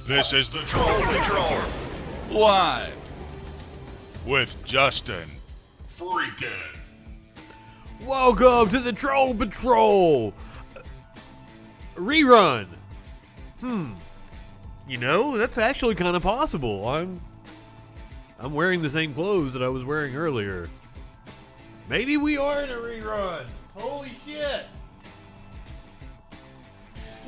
This is the Troll Patrol, live with Justin FREAKIN. Welcome to the Troll Patrol rerun. You know, that's actually kind of possible. I'm wearing the same clothes that I was wearing earlier. Maybe we are in a rerun. Holy shit.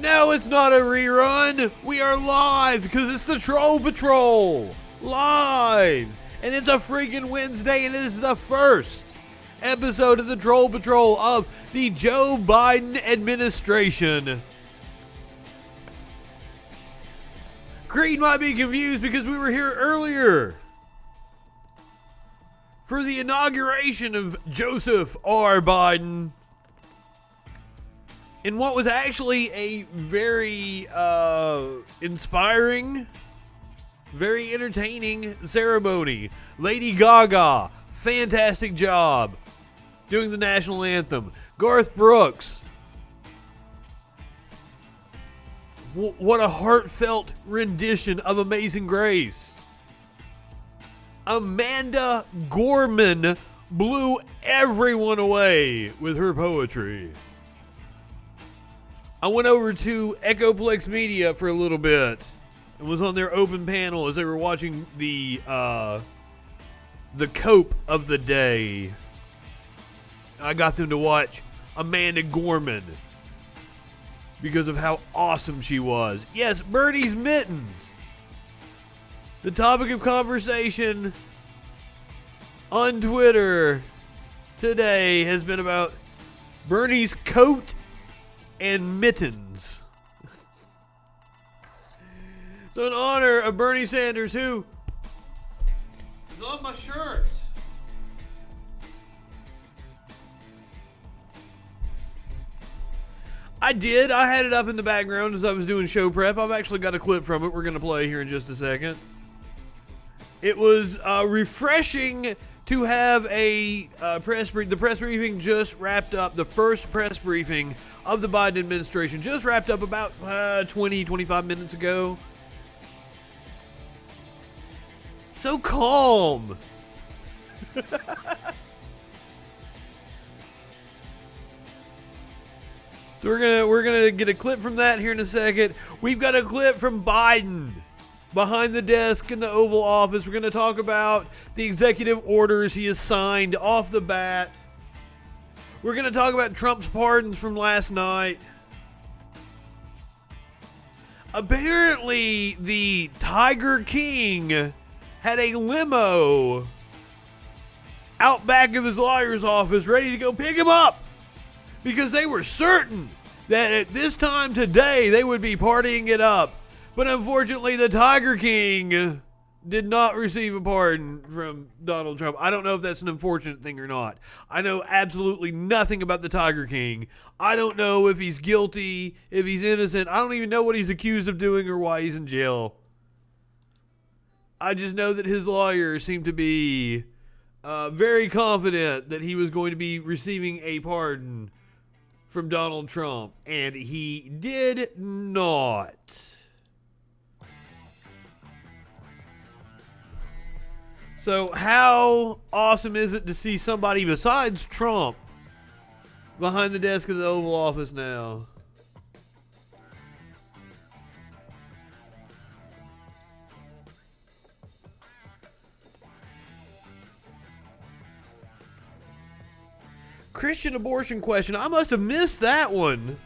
No, it's not a rerun. We are live because it's the Troll Patrol. Live. And it's a freaking Wednesday, and it is the first episode of the Troll Patrol of the Joe Biden administration. Creed might be confused because we were here earlier for the inauguration of Joseph R. Biden in what was actually a very inspiring, very entertaining ceremony. Lady Gaga, fantastic job doing the national anthem. Garth Brooks, what a heartfelt rendition of Amazing Grace. Amanda Gorman blew everyone away with her poetry. I went over to Echoplex Media for a little bit and was on their open panel as they were watching the cope of the day. I got them to watch Amanda Gorman because of how awesome she was. Yes, Bernie's mittens. The topic of conversation on Twitter today has been about Bernie's coat and mittens. So in honor of Bernie Sanders, who is on my shirt, I had it up in the background as I was doing show prep. I've actually got a clip from it we're going to play here in just a second. It was refreshing to have a the press briefing just wrapped up. The first press briefing of the Biden administration just wrapped up about 25 minutes ago. So calm. So we're gonna get a clip from that here in a second. We've got a clip from Biden behind the desk in the Oval Office. We're going to talk about the executive orders he has signed off the bat. We're going to talk about Trump's pardons from last night. Apparently, the Tiger King had a limo out back of his lawyer's office ready to go pick him up because they were certain that at this time today they would be partying it up. But unfortunately, the Tiger King did not receive a pardon from Donald Trump. I don't know if that's an unfortunate thing or not. I know absolutely nothing about the Tiger King. I don't know if he's guilty, if he's innocent. I don't even know what he's accused of doing or why he's in jail. I just know that his lawyers seemed to be very confident that he was going to be receiving a pardon from Donald Trump, and he did not. So how awesome is it to see somebody besides Trump behind the desk of the Oval Office now? Christian abortion question. I must have missed that one.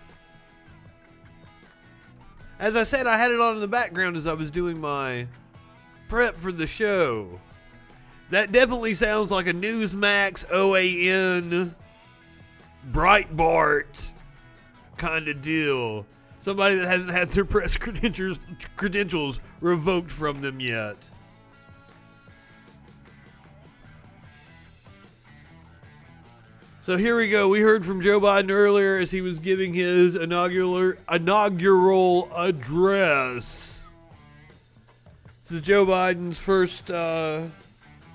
As I said, I had it on in the background as I was doing my prep for the show. That definitely sounds like a Newsmax, OAN, Breitbart kind of deal. Somebody that hasn't had their press credentials revoked from them yet. So here we go. We heard from Joe Biden earlier as he was giving his inaugural address. This is Joe Biden's first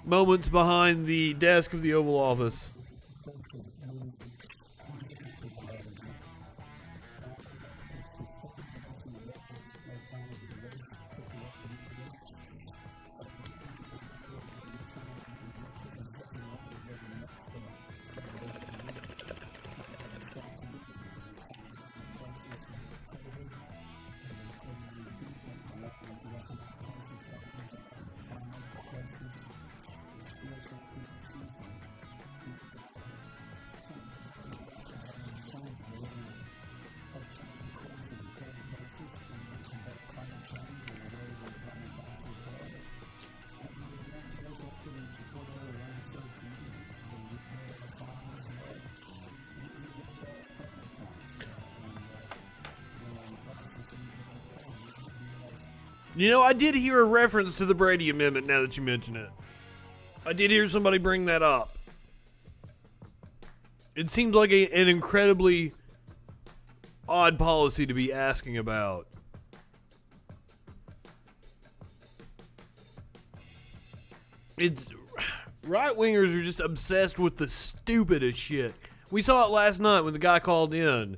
moments behind the desk of the Oval Office. You know, I did hear a reference to the Brady Amendment now that you mention it. I did hear somebody bring that up. It seems like an incredibly odd policy to be asking about. It's right-wingers are just obsessed with the stupidest shit. We saw it last night when the guy called in.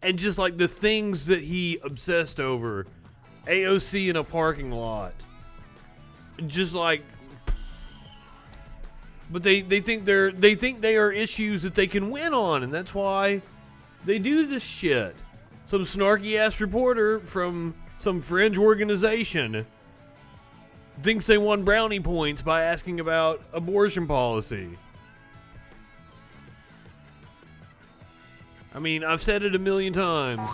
And just like the things that he obsessed over. AOC in a parking lot. Just like, but they think they are issues that they can win on, and that's why they do this shit. Some snarky ass reporter from some fringe organization thinks they won brownie points by asking about abortion policy. I mean, I've said it a million times.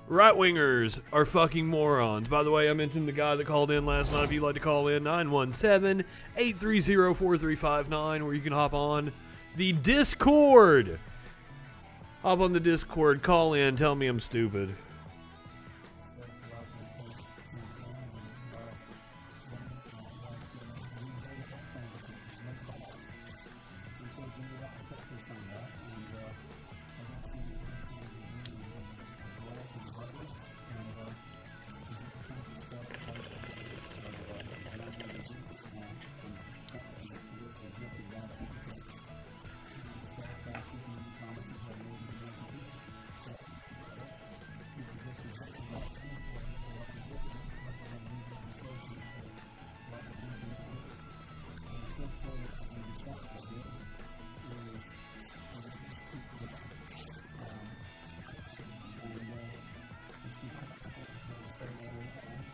Right-wingers are fucking morons. By the way, I mentioned the guy that called in last night. If you'd like to call in, 917-830-4359, where you can hop on the Discord. Hop on the Discord, call in, tell me I'm stupid.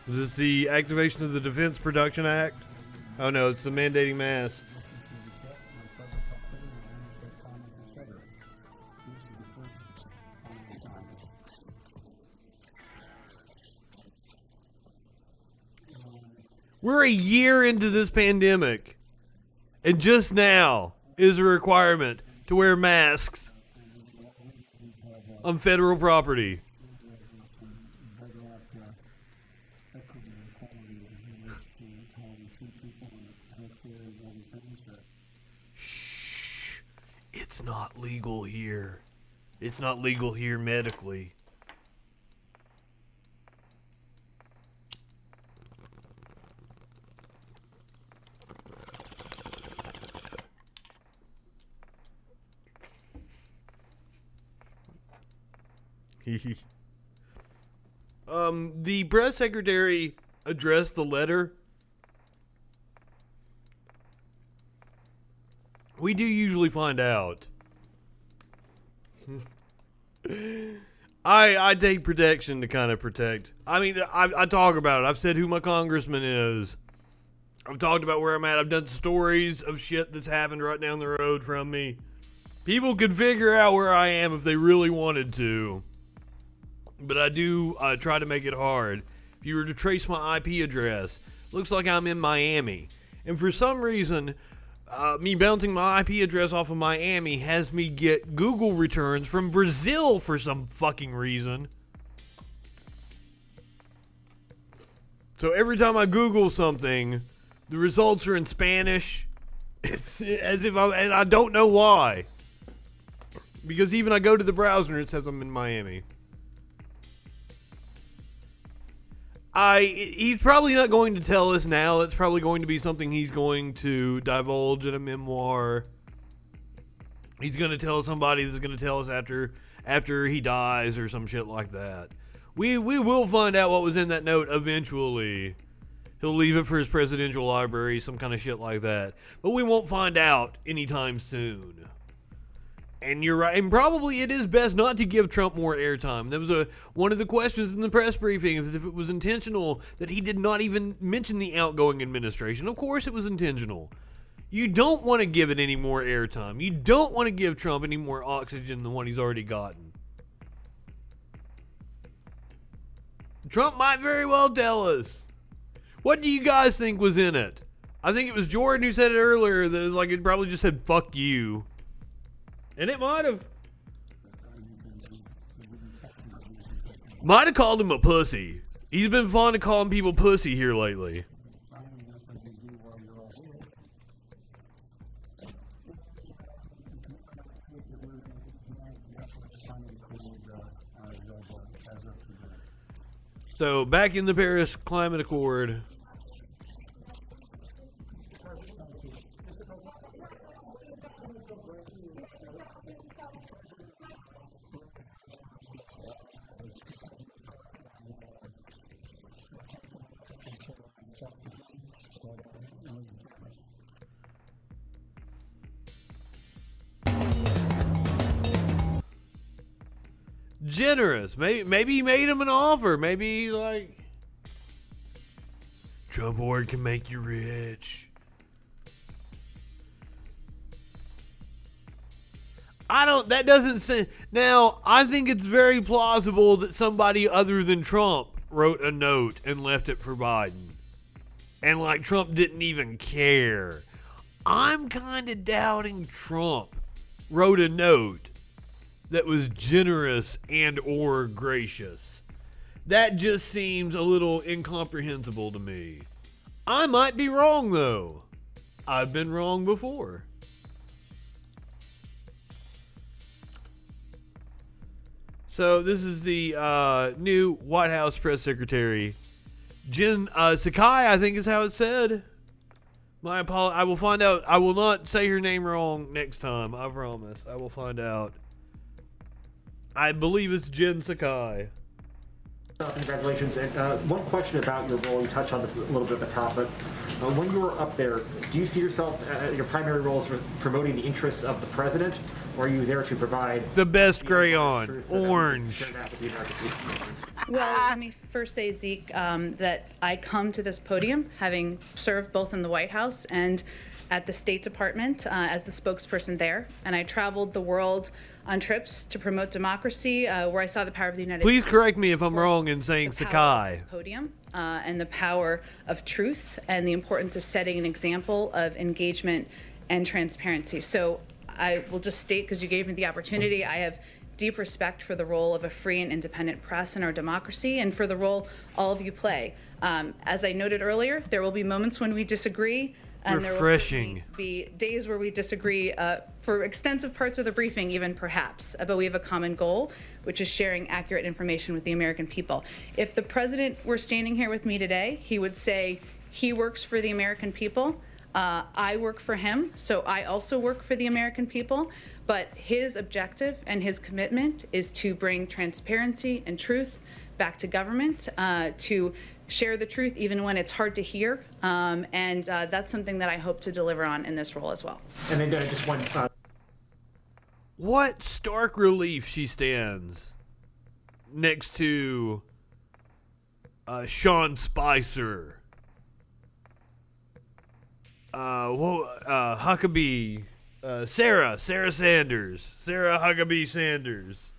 Is this the activation of the Defense Production Act? Oh no, it's the mandating masks. We're a year into this pandemic, and just now is a requirement to wear masks on federal property. Shh. It's not legal here. It's not legal here medically. The press secretary addressed the letter. We do usually find out. I take protection to kind of protect. I mean, I talk about it. I've said who my congressman is. I've talked about where I'm at. I've done stories of shit that's happened right down the road from me. People could figure out where I am if they really wanted to. But I do try to make it hard. If you were to trace my IP address, looks like I'm in Miami. And for some reason, me bouncing my IP address off of Miami has me get Google returns from Brazil for some fucking reason. So every time I Google something, the results are in Spanish. It's as if and I don't know why. Because even I go to the browser and it says I'm in Miami. He's probably not going to tell us now. That's probably going to be something he's going to divulge in a memoir. He's going to tell somebody that's going to tell us after he dies or some shit like that. We will find out what was in that note eventually. He'll leave it for his presidential library, some kind of shit like that. But we won't find out anytime soon. And you're right, and probably it is best not to give Trump more airtime. That was one of the questions in the press briefing, is if it was intentional that he did not even mention the outgoing administration. Of course it was intentional. You don't want to give it any more airtime. You don't want to give Trump any more oxygen than what he's already gotten. Trump might very well tell us. What do you guys think was in it? I think it was Jordan who said it earlier, that it was like it probably just said, fuck you. And it might have called him a pussy. He's been fond of calling people pussy here lately. So, back in the Paris Climate Accord. Generous. Maybe he made him an offer. Maybe he's like, Trump Award can make you rich. That doesn't say. Now, I think it's very plausible that somebody other than Trump wrote a note and left it for Biden. And like Trump didn't even care. I'm kind of doubting Trump wrote a note that was generous and or gracious. That just seems a little incomprehensible to me. I might be wrong, though. I've been wrong before. So this is the new White House press secretary, Jen Sakai, I think is how it's said. My apologies. I will find out. I will not say her name wrong next time. I promise. I will find out. I believe it's Jen Sakai. Congratulations. And one question about your role, you touched on this a little bit at the top, but when you were up there, do you see yourself, your primary role is promoting the interests of the president, or are you there to provide the best crayon, orange? Well, let me first say, Zeke, that I come to this podium having served both in the White House and at the State Department as the spokesperson there, and I traveled the world on trips to promote democracy, where I saw the power of the United States. Please correct me if I'm wrong in saying Sakai. Podium, and the power of truth and the importance of setting an example of engagement and transparency. So I will just state, because you gave me the opportunity, I have deep respect for the role of a free and independent press in our democracy and for the role all of you play. As I noted earlier, there will be moments when we disagree. And refreshing. There will be days where we disagree for extensive parts of the briefing, even perhaps, but we have a common goal, which is sharing accurate information with the American people. If the president were standing here with me today, he would say he works for the American people. I work for him, so I also work for the American people. But his objective and his commitment is to bring transparency and truth back to government, to share the truth even when it's hard to hear, and that's something that I hope to deliver on in this role as well. And then just one. What stark relief she stands next to Sean Spicer, Huckabee, Sarah Sanders, Sarah Huckabee Sanders,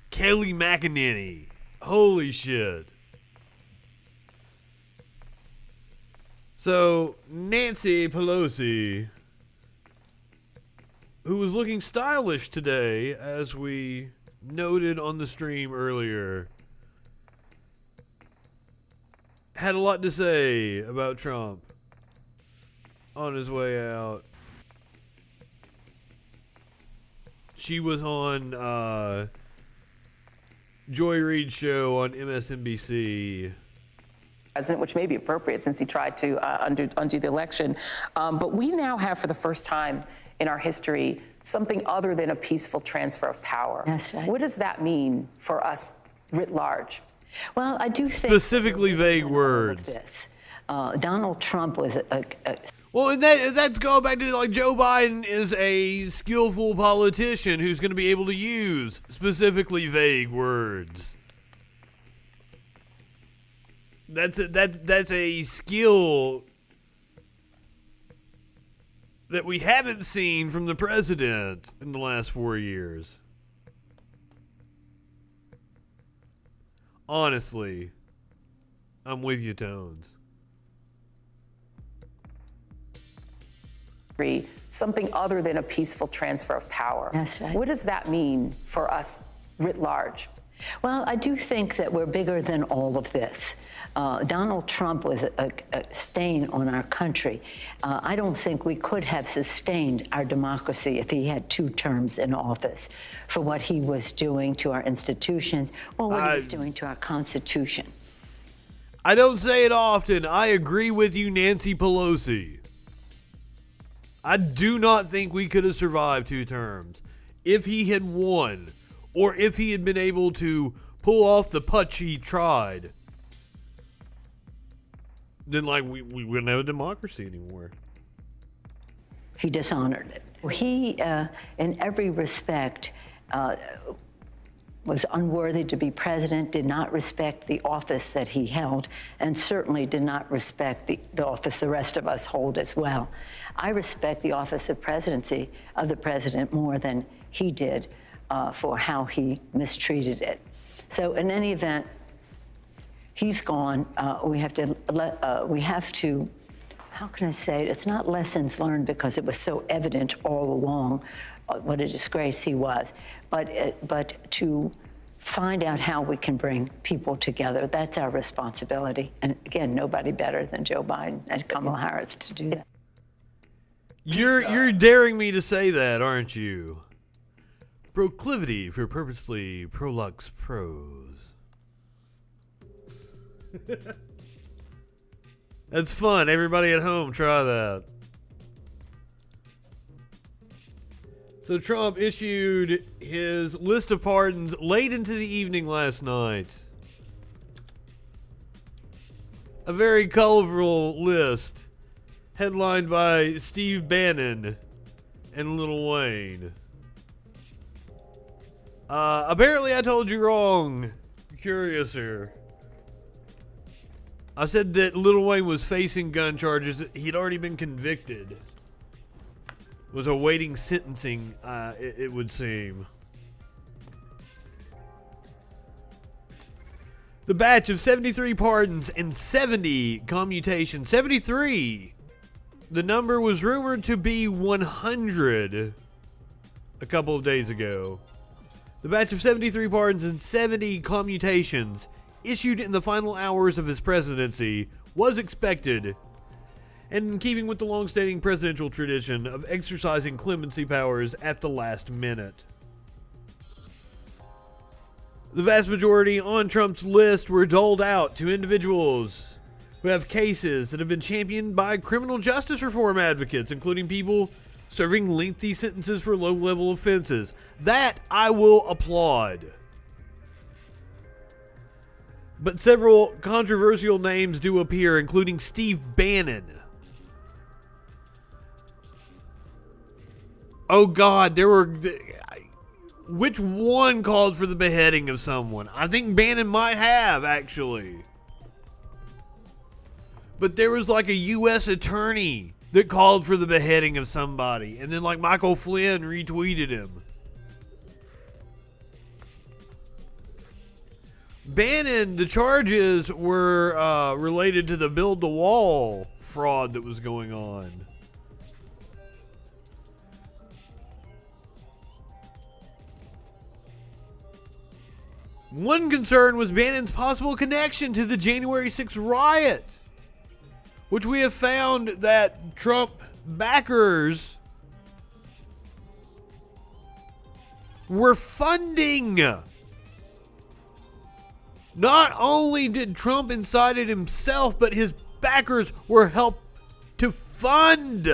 Kelly McEnany. Holy shit. So, Nancy Pelosi, who was looking stylish today, as we noted on the stream earlier, had a lot to say about Trump on his way out. She was on Joy Reid's show on MSNBC. President, which may be appropriate since he tried to undo the election. But we now have, for the first time in our history, something other than a peaceful transfer of power. That's right. What does that mean for us writ large? Well, I do think specifically vague words. Donald Trump was well, and that's going back to like Joe Biden is a skillful politician who's going to be able to use specifically vague words. That's a skill that we haven't seen from the president in the last 4 years. Honestly, I'm with you, Tones. Something other than a peaceful transfer of power. That's right. What does that mean for us writ large? Well, I do think that we're bigger than all of this. Donald Trump was a stain on our country. I don't think we could have sustained our democracy if he had 2 terms in office for what he was doing to our institutions or what he was doing to our Constitution. I don't say it often. I agree with you, Nancy Pelosi. I do not think we could have survived 2 terms if he had won, or if he had been able to pull off the putsch he tried. Then, like, we wouldn't have a democracy anymore. He dishonored it. He, in every respect, was unworthy to be president, did not respect the office that he held, and certainly did not respect the office the rest of us hold as well. I respect the office of presidency of the president more than he did for how he mistreated it. So in any event, he's gone. We have to, how can I say it? It's not lessons learned because it was so evident all along what a disgrace he was, but to find out how we can bring people together. That's our responsibility. And again, nobody better than Joe Biden and Kamala Harris to do that. You're daring me to say that, aren't you? Proclivity for purposely prolux prose. That's fun. Everybody at home, try that. So Trump issued his list of pardons late into the evening last night. A very colorful list, headlined by Steve Bannon and Lil Wayne. Apparently I told you wrong, Curiouser. I said that Lil Wayne was facing gun charges. He'd already been convicted. Was awaiting sentencing, it would seem. The batch of 73 pardons and 70 commutations. 73! The number was rumored to be 100 a couple of days ago. The batch of 73 pardons and 70 commutations issued in the final hours of his presidency was expected, and in keeping with the long-standing presidential tradition of exercising clemency powers at the last minute. The vast majority on Trump's list were doled out to individuals who have cases that have been championed by criminal justice reform advocates, including people serving lengthy sentences for low-level offenses. That I will applaud. But several controversial names do appear, including Steve Bannon. Oh God, there were... Which one called for the beheading of someone? I think Bannon might have, actually. But there was like a U.S. attorney that called for the beheading of somebody. And then like Michael Flynn retweeted him. Bannon, the charges were related to the Build the Wall fraud that was going on. One concern was Bannon's possible connection to the January 6th riot, which we have found that Trump backers were funding. Not only did Trump incite it himself, but his backers were helped to fund.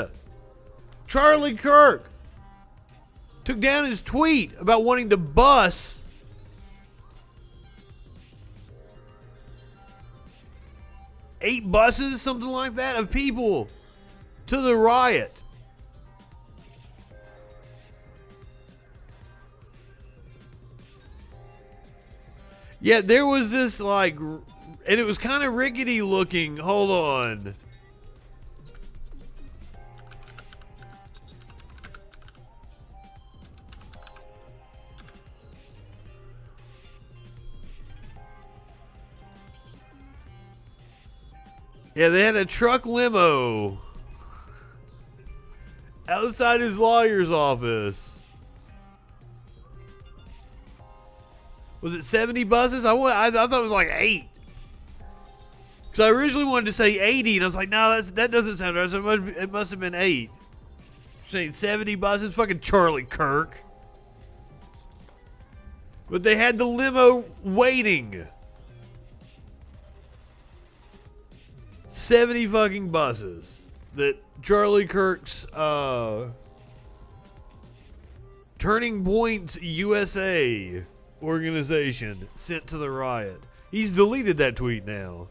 Charlie Kirk took down his tweet about wanting to bus 8 buses, something like that, of people to the riot. Yeah, there was this like, and it was kind of rickety looking. Hold on. Yeah, they had a truck limo outside his lawyer's office Was it 70 buses? I thought it was like 8. Because I originally wanted to say 80, and I was like, no, that doesn't sound right. So it must have been 8. Saying 70 buses? Fucking Charlie Kirk. But they had the limo waiting. 70 fucking buses that Charlie Kirk's Turning Point USA organization sent to the riot. He's deleted that tweet now.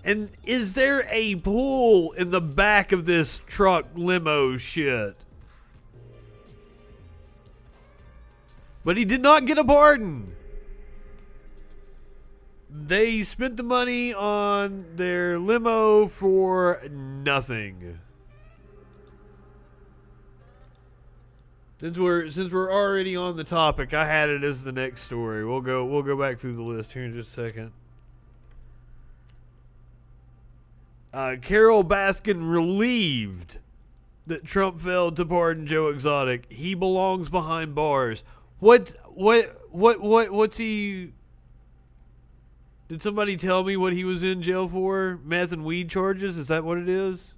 And is there a pool in the back of this truck limo shit? But he did not get a pardon. They spent the money on their limo for nothing. Since we're already on the topic, I had it as the next story. We'll go back through the list here in just a second. Carol Baskin relieved that Trump failed to pardon Joe Exotic. He belongs behind bars. What's he? Did somebody tell me what he was in jail for? Meth and weed charges? Is that what it is?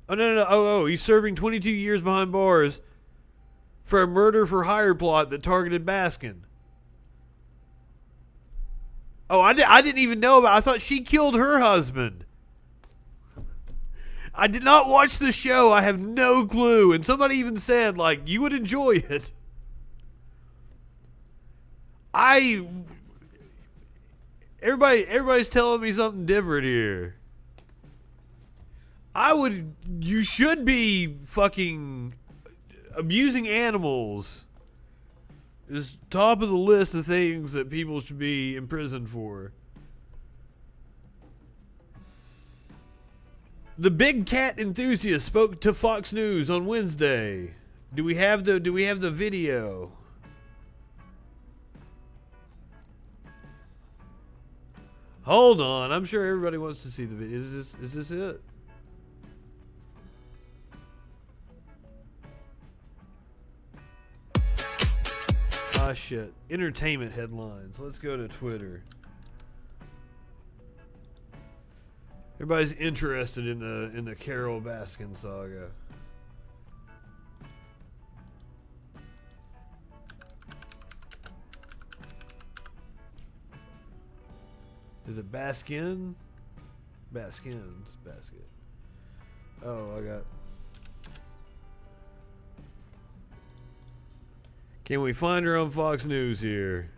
Oh, no. Oh, he's serving 22 years behind bars for a murder for hire plot that targeted Baskin. Oh, I didn't even know about it. I thought she killed her husband. I did not watch the show. I have no clue. And somebody even said, like, you would enjoy it. Everybody's telling me something different here. You should be fucking abusing animals. Is top of the list of things that people should be imprisoned for. The big cat enthusiast spoke to Fox News on Wednesday. Do we have the video? Hold on, I'm sure everybody wants to see the video. Is this it? Ah, shit. Entertainment headlines. Let's go to Twitter. Everybody's interested in the Carol Baskin saga. Is it Baskin? Baskin's basket. Oh, I got. Can we find her on Fox News here?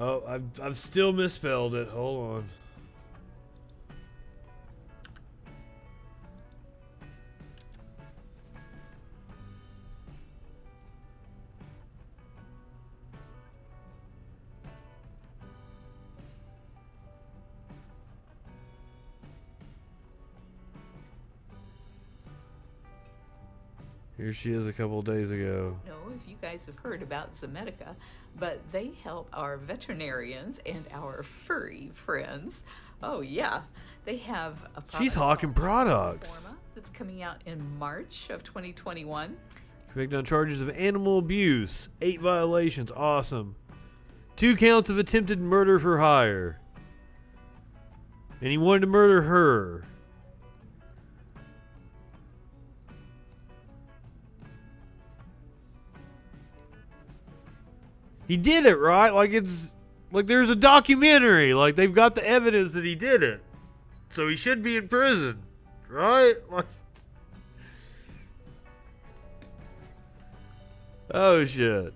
Oh, I've still misspelled it. Hold on. Here she is a couple of days ago. I don't know if you guys have heard about Zomedica, but they help our veterinarians and our furry friends. Oh yeah, they have a product. She's hawking products. Forma that's coming out in March of 2021. Convicted on charges of animal abuse, 8 violations. Awesome. 2 counts of attempted murder for hire. And he wanted to murder her. He did it, right? Like it's like there's a documentary. Like they've got the evidence that he did it. So he should be in prison, right? Like, oh shit.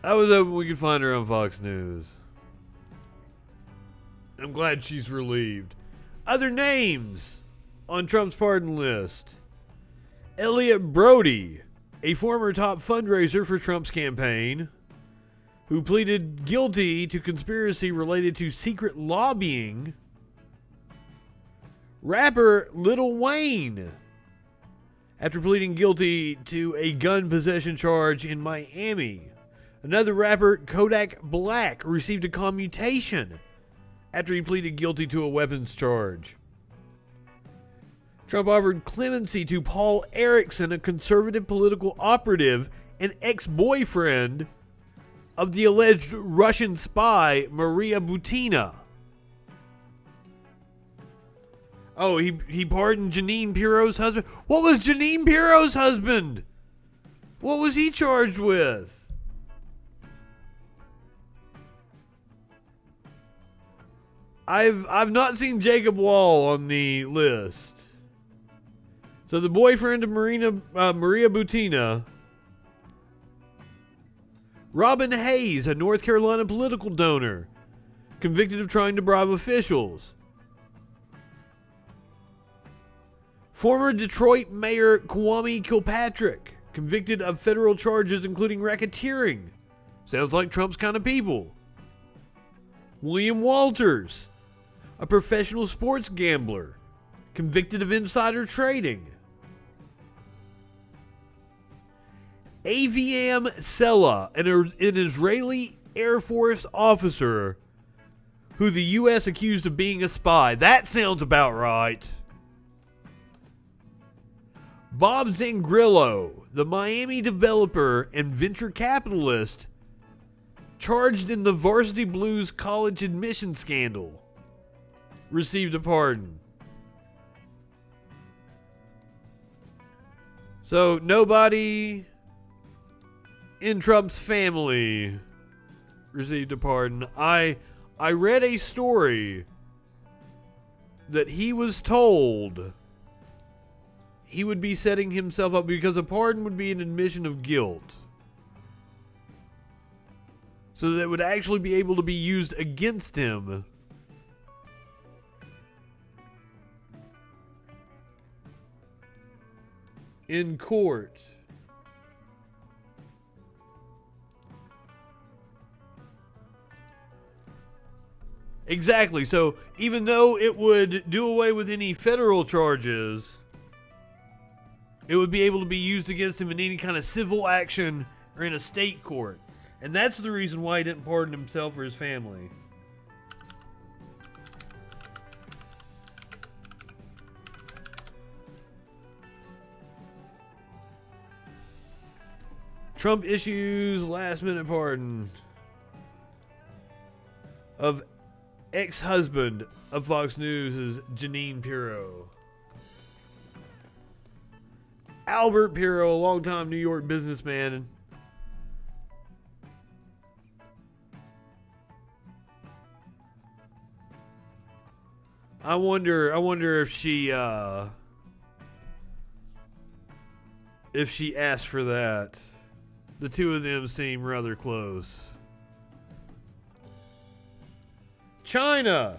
I was hoping we could find her on Fox News. I'm glad she's relieved. Other names on Trump's pardon list. Elliot Brody, a former top fundraiser for Trump's campaign, who pleaded guilty to conspiracy related to secret lobbying. Rapper Lil Wayne, after pleading guilty to a gun possession charge in Miami. Another rapper, Kodak Black, received a commutation after he pleaded guilty to a weapons charge. Trump offered clemency to Paul Erickson, a conservative political operative and ex-boyfriend of the alleged Russian spy Maria Butina. Oh, he pardoned Jeanine Pirro's husband. What was Jeanine Pirro's husband? What was he charged with? I've not seen Jacob Wall on the list. So the boyfriend of Maria Butina. Robin Hayes, a North Carolina political donor, convicted of trying to bribe officials. Former Detroit Mayor Kwame Kilpatrick, convicted of federal charges including racketeering. Sounds like Trump's kind of people. William Walters, a professional sports gambler, convicted of insider trading. Aviam Sela, an Israeli Air Force officer who the U.S. accused of being a spy. That sounds about right. Bob Zangrillo, the Miami developer and venture capitalist charged in the Varsity Blues college admission scandal, received a pardon. So nobody in Trump's family received a pardon. I read a story that he was told he would be setting himself up because a pardon would be an admission of guilt. So that it would actually be able to be used against him in court. Exactly. So even though it would do away with any federal charges, it would be able to be used against him in any kind of civil action or in a state court. And that's the reason why he didn't pardon himself or his family. Trump issues last-minute pardon of ex-husband of Fox News' Jeanine Pirro. Albert Pirro, a longtime New York businessman. I wonder if she asked for that. The two of them seem rather close. China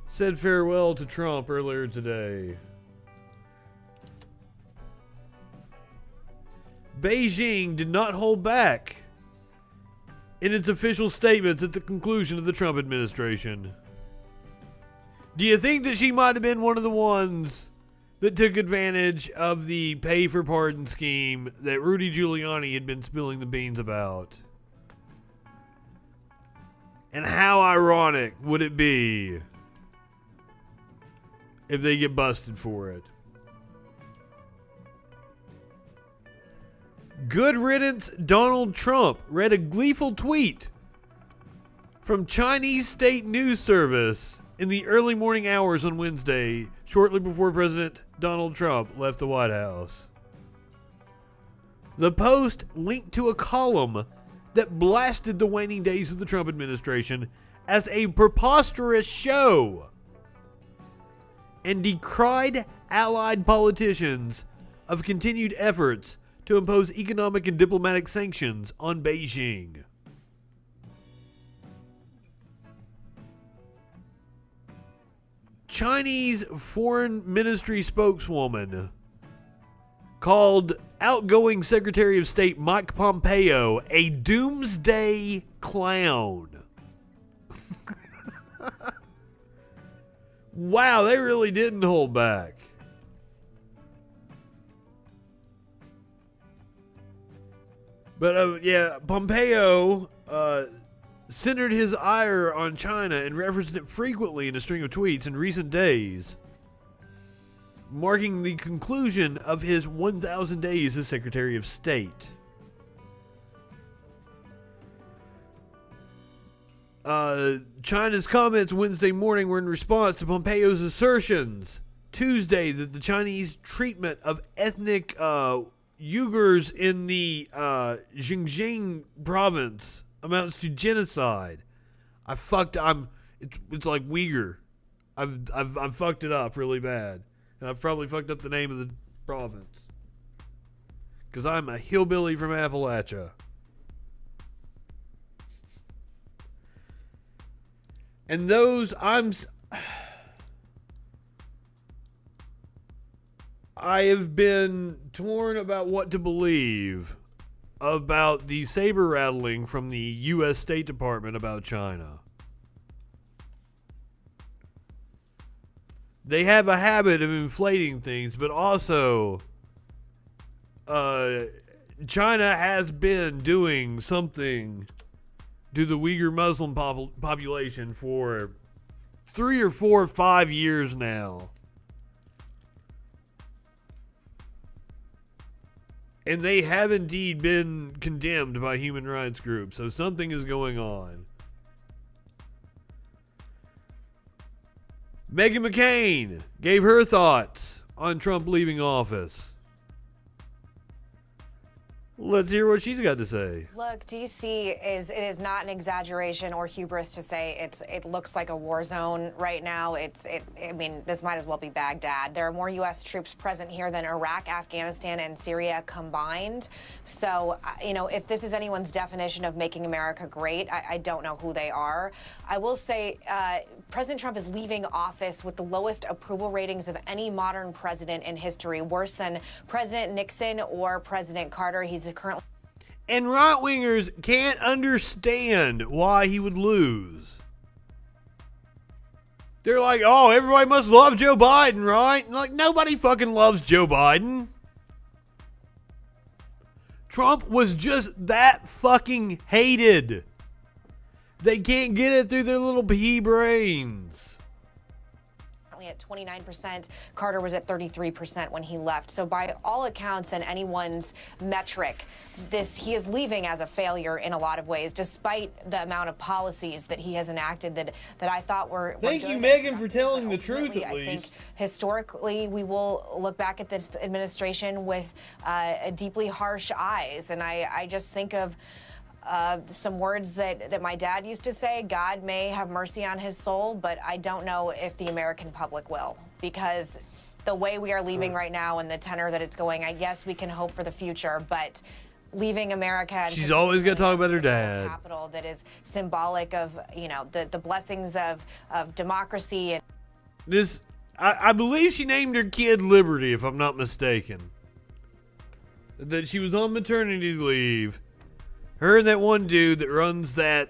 said farewell to Trump earlier today. Beijing did not hold back in its official statements at the conclusion of the Trump administration. Do you think that she might have been one of the ones that took advantage of the pay for pardon scheme that Rudy Giuliani had been spilling the beans about? And how ironic would it be if they get busted for it? Good riddance, Donald Trump read a gleeful tweet from Chinese state news service in the early morning hours on Wednesday, shortly before President Donald Trump left the White House. The post linked to a column that blasted the waning days of the Trump administration as a preposterous show and decried allied politicians of continued efforts to impose economic and diplomatic sanctions on Beijing. Chinese Foreign Ministry spokeswoman called outgoing Secretary of State Mike Pompeo a doomsday clown. Wow, they really didn't hold back. But yeah, Pompeo centered his ire on China and referenced it frequently in a string of tweets in recent days, marking the conclusion of his 1,000 days as Secretary of State. China's comments Wednesday morning were in response to Pompeo's assertions Tuesday that the Chinese treatment of ethnic Uyghurs in the Xinjiang province amounts to genocide. It's like Uyghur. I've fucked it up really bad, and I've probably fucked up the name of the province because I'm a hillbilly from Appalachia. And those I have been torn about what to believe about the saber rattling from the U.S. State Department about China. They have a habit of inflating things, but also China has been doing something to the Uyghur Muslim population for 3 or 4 or 5 years now. And they have indeed been condemned by human rights groups, so something is going on. Meghan McCain gave her thoughts on Trump leaving office. Let's hear what she's got to say. Look, D.C. is not an exaggeration or hubris to say it looks like a war zone right now. I mean, this might as well be Baghdad. There are more U.S. troops present here than Iraq, Afghanistan, and Syria combined. So, if this is anyone's definition of making America great, I don't know who they are. I will say President Trump is leaving office with the lowest approval ratings of any modern president in history, worse than President Nixon or President Carter. He's currently. And right-wingers can't understand why he would lose. They're like, oh, everybody must love Joe Biden, right? And like, nobody fucking loves Joe Biden. Trump was just that fucking hated. They can't get it through their little pea brains. At 29%. Carter was at 33% when he left. So by all accounts and anyone's metric, he is leaving as a failure in a lot of ways, despite the amount of policies that he has enacted that I thought were Thank good you, Megan, for telling the truth at least. I think historically we will look back at this administration with deeply harsh eyes. And I just think of some words that my dad used to say: God may have mercy on his soul, but I don't know if the American public will, because the way we are leaving right now and the tenor that it's going, I guess we can hope for the future, but leaving America. And she's always got to talk about her dad. Capital that is symbolic of, the blessings of democracy. And this, I believe she named her kid Liberty, if I'm not mistaken. That she was on maternity leave. Her and that one dude that runs that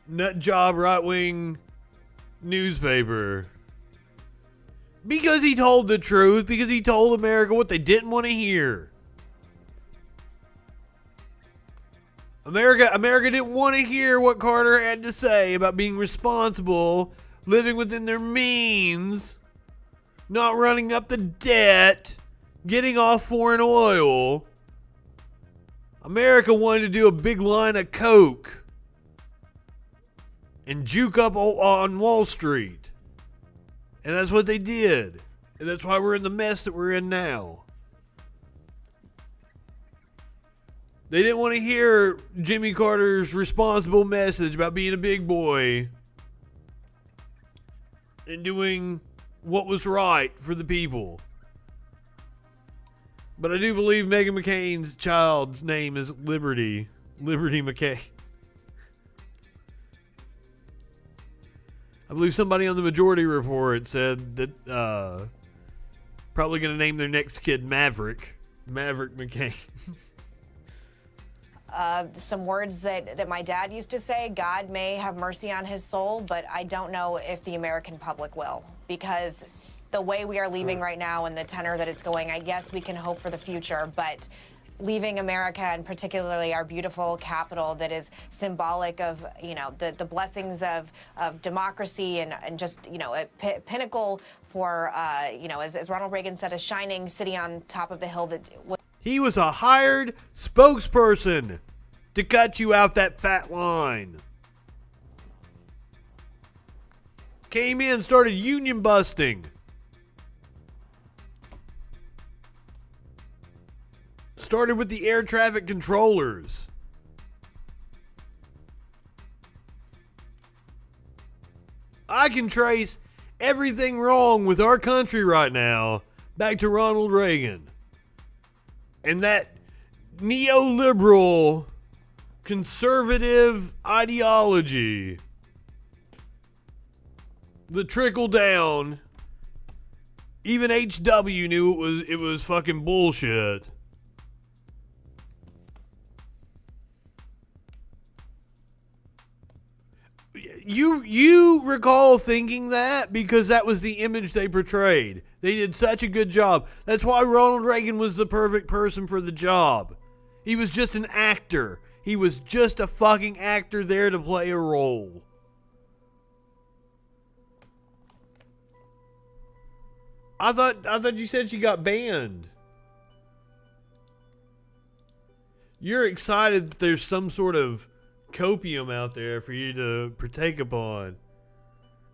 nut job right-wing newspaper. Because he told the truth. Because he told America what they didn't want to hear. America didn't want to hear what Carter had to say about being responsible, living within their means, not running up the debt, getting off foreign oil. America wanted to do a big line of coke and juke up on Wall Street. And that's what they did. And that's why we're in the mess that we're in now. They didn't want to hear Jimmy Carter's responsible message about being a big boy and doing what was right for the people. But I do believe Meghan McCain's child's name is Liberty. Liberty McCain. I believe somebody on the Majority Report said that probably going to name their next kid Maverick. Maverick McCain. Some words that my dad used to say: God may have mercy on his soul, but I don't know if the American public will, because the way we are leaving right now and the tenor that it's going, I guess we can hope for the future, but leaving America, and particularly our beautiful capital that is symbolic of, the blessings of democracy and just, a pinnacle for, as Ronald Reagan said, a shining city on top of the hill that was. He was a hired spokesperson to cut you out that fat line. Came in, started union busting. Started with the air traffic controllers. I can trace everything wrong with our country right now back to Ronald Reagan and that neoliberal conservative ideology. The trickle down. Even HW knew it was fucking bullshit. You recall thinking that because that was the image they portrayed. They did such a good job. That's why Ronald Reagan was the perfect person for the job. He was just an actor. He was just a fucking actor there to play a role. I thought you said she got banned. You're excited that there's some sort of copium out there for you to partake upon.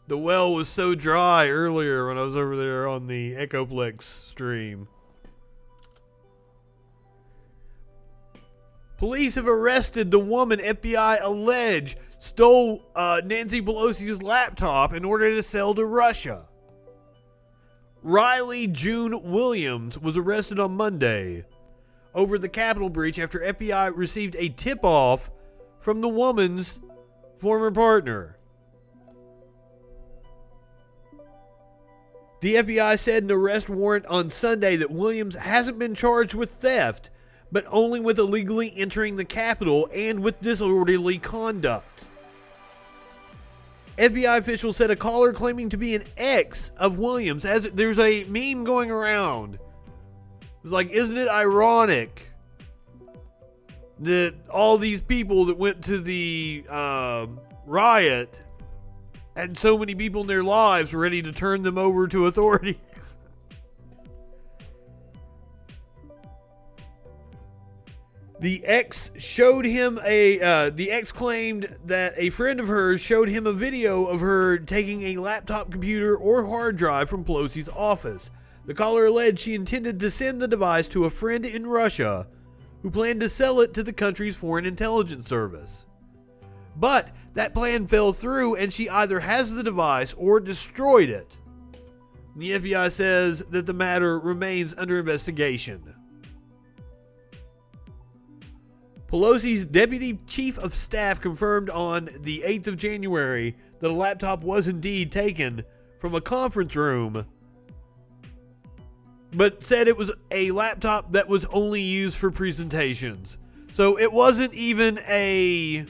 The well was so dry earlier when I was over there on the Echoplex stream. Police have arrested the woman FBI allege stole Nancy Pelosi's laptop in order to sell to Russia. Riley June Williams was arrested on Monday over the Capitol breach after FBI received a tip-off from the woman's former partner. The FBI said in an arrest warrant on Sunday that Williams hasn't been charged with theft, but only with illegally entering the Capitol and with disorderly conduct. FBI officials said a caller claiming to be an ex of Williams, as there's a meme going around. It was like, isn't it ironic that all these people that went to the riot had so many people in their lives ready to turn them over to authorities? The ex claimed that a friend of hers showed him a video of her taking a laptop computer or hard drive from Pelosi's office. The caller alleged she intended to send the device to a friend in Russia who planned to sell it to the country's foreign intelligence service. But that plan fell through and she either has the device or destroyed it. The FBI says that the matter remains under investigation. Pelosi's deputy chief of staff confirmed on the 8th of January that a laptop was indeed taken from a conference room, but said it was a laptop that was only used for presentations. So it wasn't even a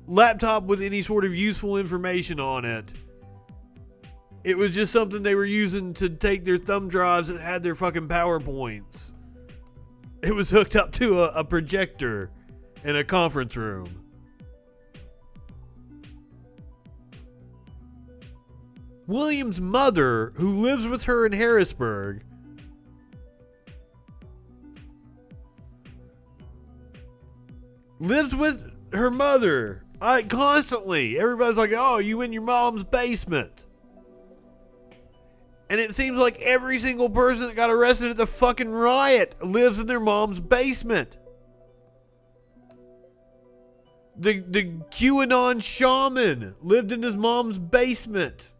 laptop with any sort of useful information on it. It was just something they were using to take their thumb drives that had their fucking PowerPoints. It was hooked up to a projector in a conference room. Williams' mother, who lives with her in Harrisburg, lives with her mother constantly. Everybody's like, oh, you in your mom's basement. And it seems like every single person that got arrested at the fucking riot lives in their mom's basement. The QAnon shaman lived in his mom's basement.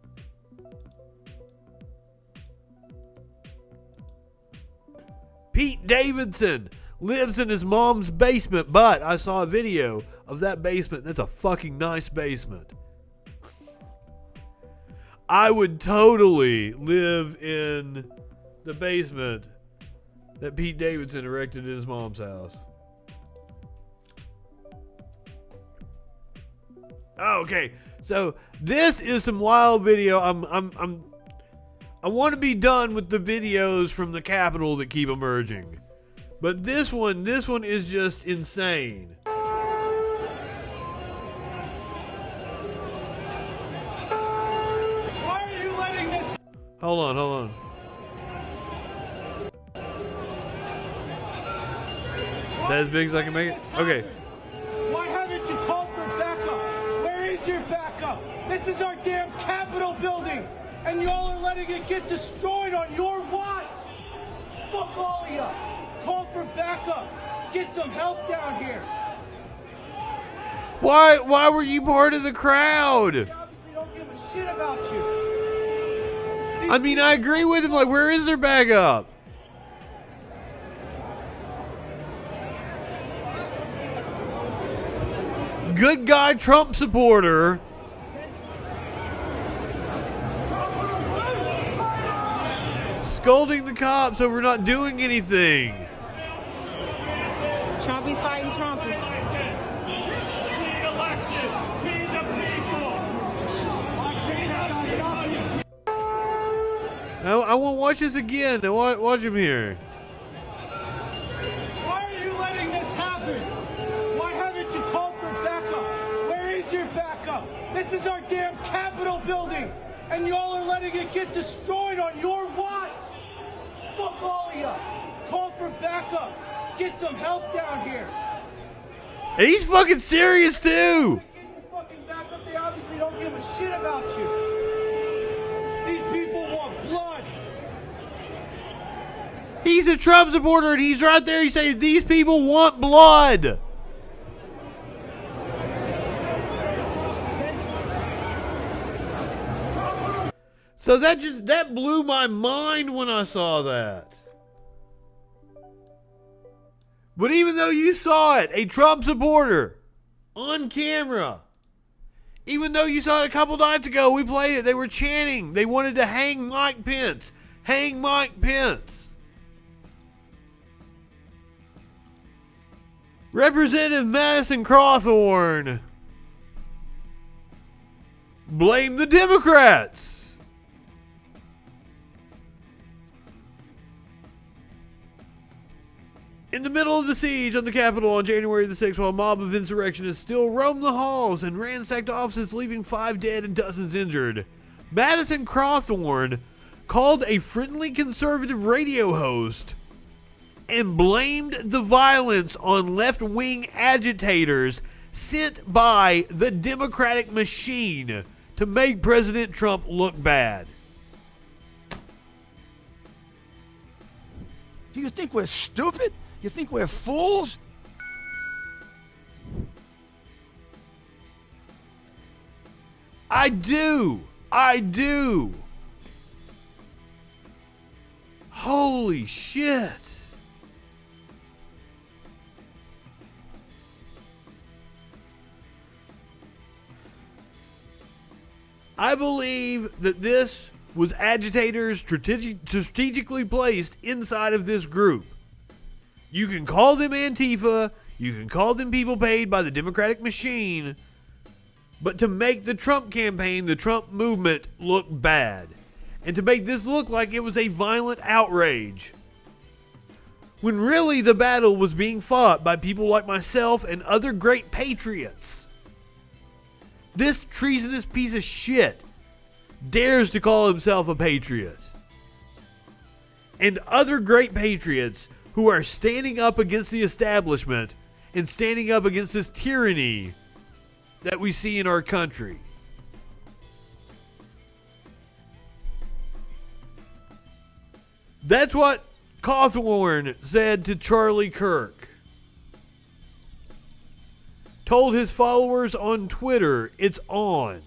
Pete Davidson lives in his mom's basement, but I saw a video of that basement. That's a fucking nice basement. I would totally live in the basement that Pete Davidson erected in his mom's house. Oh, okay. So this is some wild video. I want to be done with the videos from the Capitol that keep emerging. But this one is just insane. Why are you letting this? Hold on. Is that as big as I can make it? Okay. Why haven't you called for backup? Where is your backup? This is our damn Capitol building, and y'all are letting it get destroyed on your watch. Fuck all of ya. Call for backup. Get some help down here. Why were you part of the crowd? They obviously don't give a shit about you. I mean, I agree with him. Like, where is their backup? Good guy Trump supporter scolding the cops over not doing anything. Trumpies fighting Trumpies. I won't watch this again. Watch him here. Why are you letting this happen? Why haven't you called for backup? Where is your backup? This is our damn Capitol building, and y'all are letting it get destroyed on your watch. Fuck all of ya. Call for backup. Get some help down here. And he's fucking serious too. Get your fucking backup. They obviously don't give a shit about you. These people want blood. He's a Trump supporter and he's right there. He's saying these people want blood. So that blew my mind when I saw that. But even though you saw it, a Trump supporter on camera, even though you saw it a couple nights ago, we played it, they were chanting. They wanted to hang Mike Pence. Hang Mike Pence. Representative Madison Cawthorn blamed the Democrats. In the middle of the siege on the Capitol on January the 6th, while a mob of insurrectionists still roamed the halls and ransacked offices, leaving 5 dead and dozens injured, Madison Cawthorn called a friendly conservative radio host and blamed the violence on left-wing agitators sent by the Democratic machine to make President Trump look bad. Do you think we're stupid? You think we're fools? I do. Holy shit. I believe that this was agitators strategically placed inside of this group. You can call them Antifa, you can call them people paid by the Democratic machine, but to make the Trump campaign, the Trump movement, look bad, and to make this look like it was a violent outrage, when really the battle was being fought by people like myself and other great patriots. This treasonous piece of shit dares to call himself a patriot. And other great patriots who are standing up against the establishment and standing up against this tyranny that we see in our country. That's what Cawthorn said to Charlie Kirk. Told his followers on Twitter, it's on.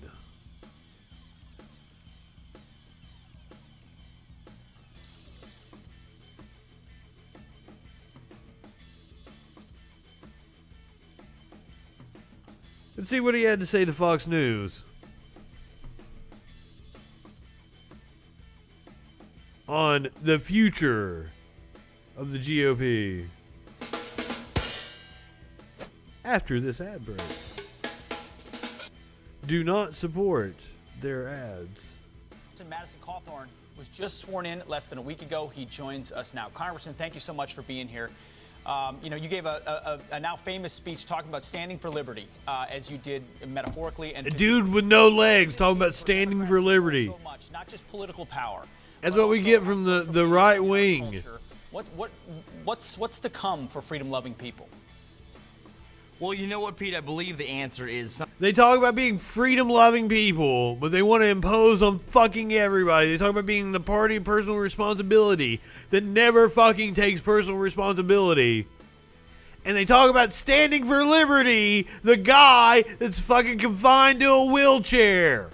Let's see what he had to say to Fox News on the future of the GOP after this ad break. Do not support their ads. Madison Cawthorn was just sworn in less than a week ago. He joins us now. Congressman, thank you so much for being here. You gave a now famous speech talking about standing for liberty, as you did metaphorically. And a dude with no legs talking about standing for liberty. So much, not just political power. That's what we get from the right wing. What's to come for freedom-loving people? Well, you know what, Pete? I believe the answer is... They talk about being freedom-loving people, but they want to impose on fucking everybody. They talk about being the party of personal responsibility that never fucking takes personal responsibility. And they talk about standing for liberty, the guy that's fucking confined to a wheelchair.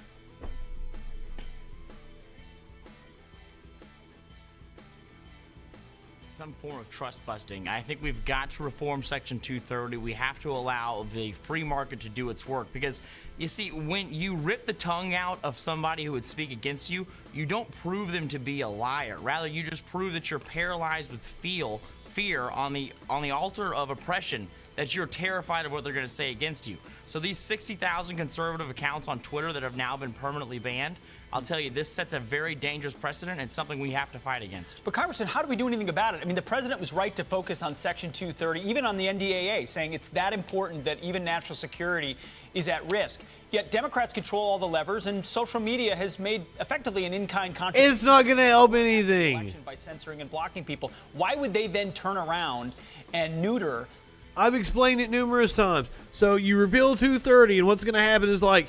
Some form of trust busting. I think we've got to reform Section 230. We have to allow the free market to do its work, because you see, when you rip the tongue out of somebody who would speak against you, you don't prove them to be a liar. Rather, you just prove that you're paralyzed with fear on the altar of oppression, that you're terrified of what they're going to say against you. So these 60,000 conservative accounts on Twitter that have now been permanently banned, I'll tell you, this sets a very dangerous precedent and something we have to fight against. But, Congressman, how do we do anything about it? I mean, the president was right to focus on Section 230, even on the NDAA, saying it's that important that even national security is at risk. Yet Democrats control all the levers, and social media has made effectively an in-kind contribution. It's not going to help anything. By censoring and blocking people. Why would they then turn around and neuter? I've explained it numerous times. So you repeal 230, and what's going to happen is, like,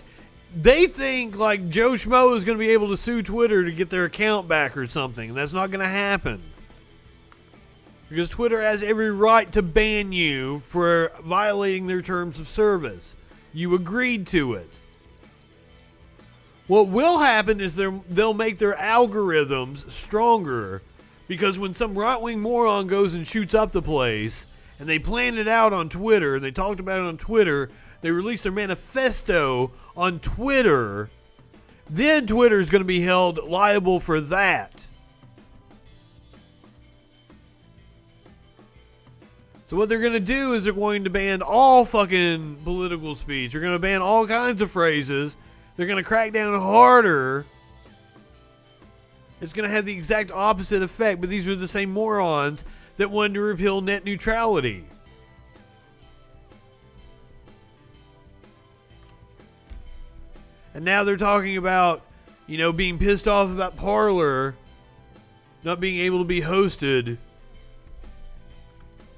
they think like Joe Schmo is going to be able to sue Twitter to get their account back or something. That's not going to happen. Because Twitter has every right to ban you for violating their terms of service. You agreed to it. What will happen is they'll make their algorithms stronger, because when some right-wing moron goes and shoots up the place, and they planned it out on Twitter, and they talked about it on Twitter, they released their manifesto on Twitter, then Twitter is going to be held liable for that. So what they're going to do is they're going to ban all fucking political speech. They're going to ban all kinds of phrases. They're going to crack down harder. It's going to have the exact opposite effect, but these are the same morons that wanted to repeal net neutrality. And now they're talking about, being pissed off about Parler not being able to be hosted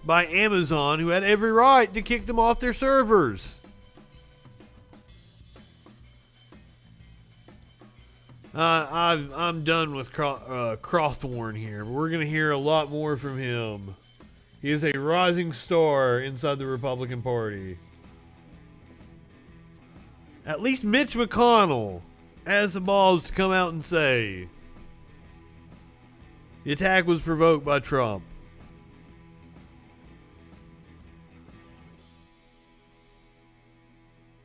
by Amazon, who had every right to kick them off their servers. I'm done with Crowthorne here, but we're going to hear a lot more from him. He is a rising star inside the Republican Party. At least Mitch McConnell has the balls to come out and say the attack was provoked by Trump.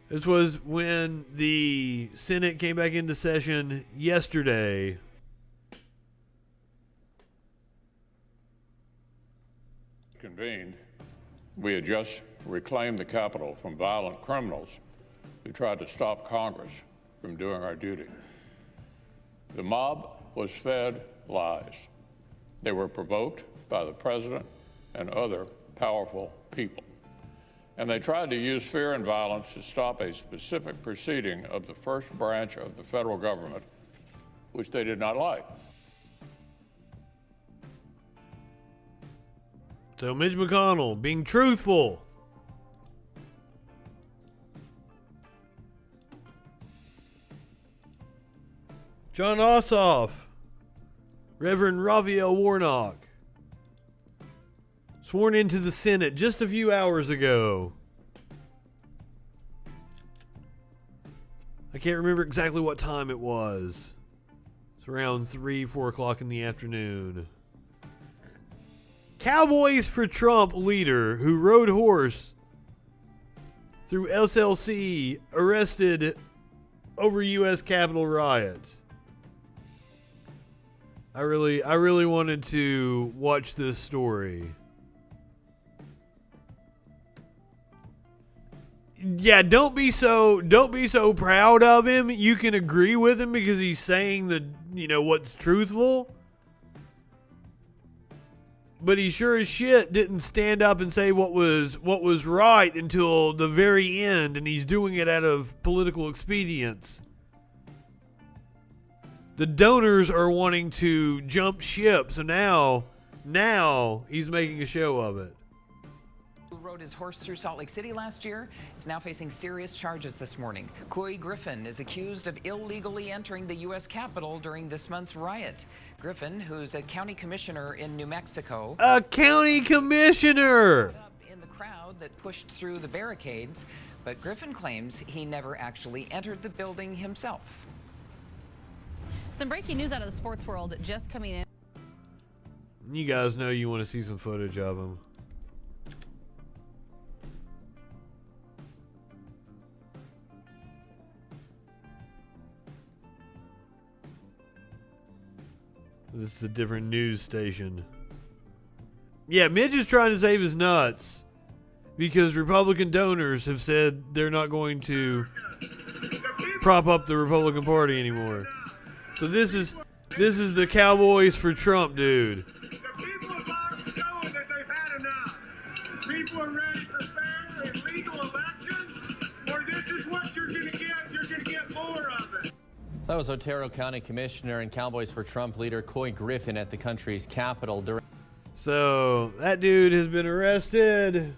This was when the Senate came back into session yesterday. Convened, we had just reclaimed the Capitol from violent criminals who tried to stop Congress from doing our duty. The mob was fed lies. They were provoked by the president and other powerful people. And they tried to use fear and violence to stop a specific proceeding of the first branch of the federal government, which they did not like. So Mitch McConnell being truthful. John Ossoff, Reverend Raphael Warnock, sworn into the Senate just a few hours ago. I can't remember exactly what time it was. It's around 3, 4 o'clock in the afternoon. Cowboys for Trump leader who rode horse through SLC arrested over U.S. Capitol riot. I really wanted to watch this story. yeah, don't be so proud of him. You can agree with him because he's saying what's truthful. But he sure as shit didn't stand up and say what was right until the very end, and he's doing it out of political expedience. The donors are wanting to jump ship, so now he's making a show of it. Who rode his horse through Salt Lake City last year is now facing serious charges this morning. Couy Griffin is accused of illegally entering the U.S. Capitol during this month's riot. Griffin, who's a county commissioner in New Mexico, a county commissioner, up in the crowd that pushed through the barricades, but Griffin claims he never actually entered the building himself. Some breaking news out of the sports world just coming in. You guys know you want to see some footage of him. This is a different news station. Yeah, Mitch is trying to save his nuts because Republican donors have said they're not going to prop up the Republican Party anymore. So this is the Cowboys for Trump dude. The people of Biden showing that they've had enough. People are ready for fair and legal elections, or this is what you're going to get. You're going to get more of it. That was Otero County Commissioner and Cowboys for Trump leader Couy Griffin at the country's capital during. So that dude has been arrested.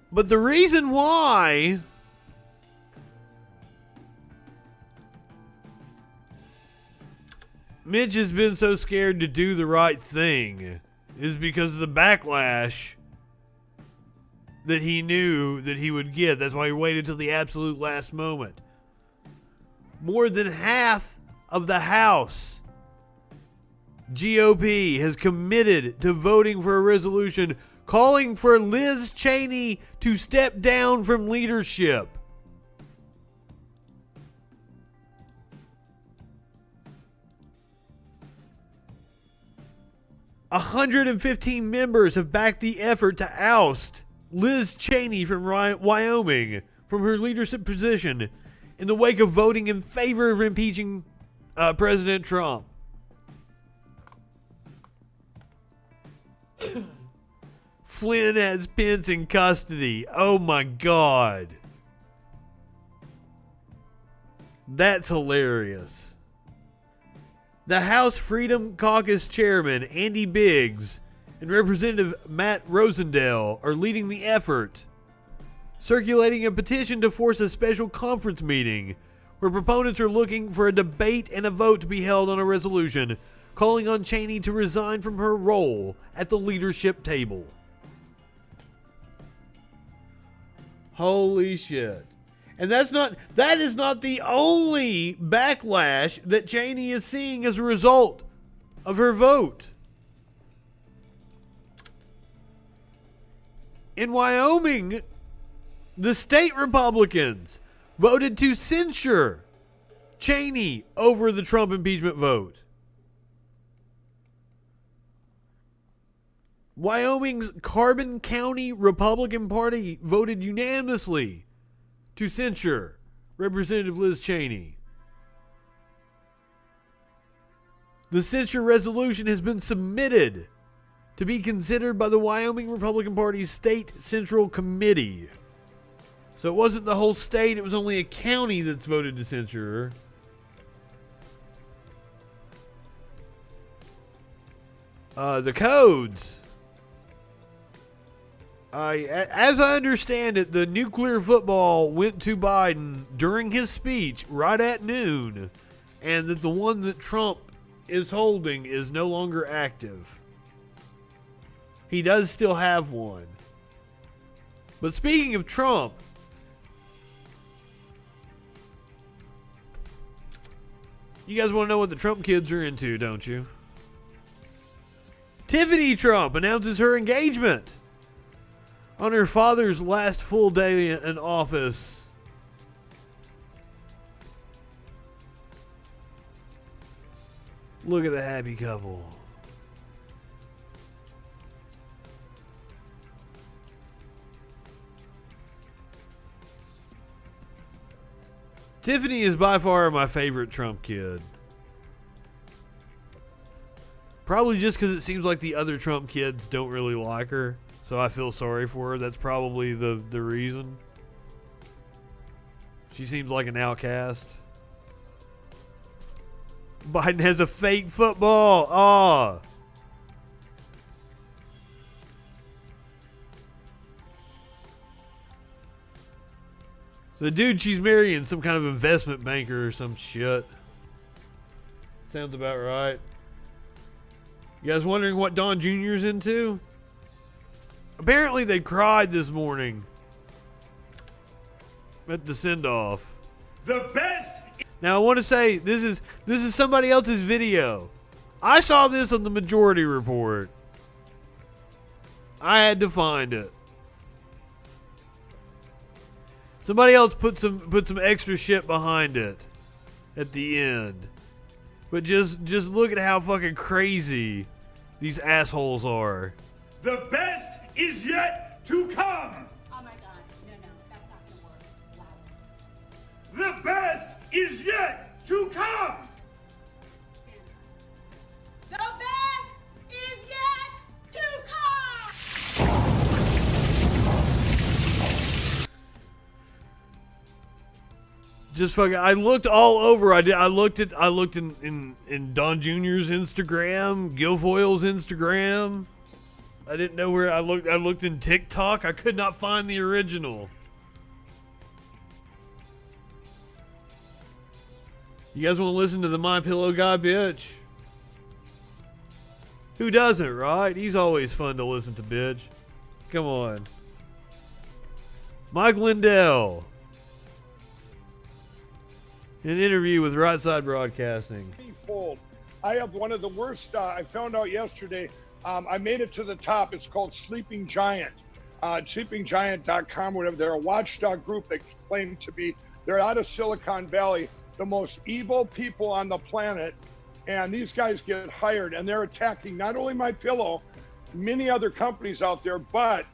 But the reason why Mitch has been so scared to do the right thing is because of the backlash that he knew that he would get. That's why he waited till the absolute last moment. More than half of the House GOP has committed to voting for a resolution calling for Liz Cheney to step down from leadership. $115 members have backed the effort to oust Liz Cheney from Wyoming from her leadership position in the wake of voting in favor of impeaching President Trump. Flynn has Pence in custody. Oh my God. That's hilarious. The House Freedom Caucus Chairman Andy Biggs and Representative Matt Rosendale are leading the effort, circulating a petition to force a special conference meeting where proponents are looking for a debate and a vote to be held on a resolution calling on Cheney to resign from her role at the leadership table. Holy shit. And that is not the only backlash that Cheney is seeing as a result of her vote. In Wyoming, the state Republicans voted to censure Cheney over the Trump impeachment vote. Wyoming's Carbon County Republican Party voted unanimously to censure Representative Liz Cheney. The censure resolution has been submitted to be considered by the Wyoming Republican Party's State Central Committee. So it wasn't the whole state, it was only a county that's voted to censure her. The codes. As I understand it, the nuclear football went to Biden during his speech right at noon, and that the one that Trump is holding is no longer active. He does still have one. But speaking of Trump, you guys want to know what the Trump kids are into, don't you? Tiffany Trump announces her engagement on her father's last full day in office. Look at the happy couple. Tiffany is by far my favorite Trump kid. Probably just because it seems like the other Trump kids don't really like her. So I feel sorry for her. That's probably the reason. She seems like an outcast. Biden has a fake football. Ah. The dude she's marrying, some kind of investment banker or some shit. Sounds about right. You guys wondering what Don Jr.'s into? Apparently they cried this morning at the send-off. The best. Now I want to say this is somebody else's video. I saw this on the Majority Report. I had to find it. Somebody else put some extra shit behind it at the end. But just look at how fucking crazy these assholes are. The best is yet to come. Oh my God. No, that's not gonna work. The best is yet to come. The best is yet to come. Just fucking. I looked all over. I looked in Don Jr.'s Instagram, Guilfoyle's Instagram. I didn't know where I looked. I looked in TikTok. I could not find the original. You guys want to listen to the My Pillow guy, bitch? Who doesn't, right? He's always fun to listen to, bitch. Come on. Mike Lindell. In an interview with Right Side Broadcasting. I have one of the worst. I found out yesterday. I made it to the top. It's called Sleeping Giant. SleepingGiant.com, whatever. They're a watchdog group that claim to be. They're out of Silicon Valley, the most evil people on the planet. And these guys get hired, and they're attacking not only My Pillow, many other companies out there, but.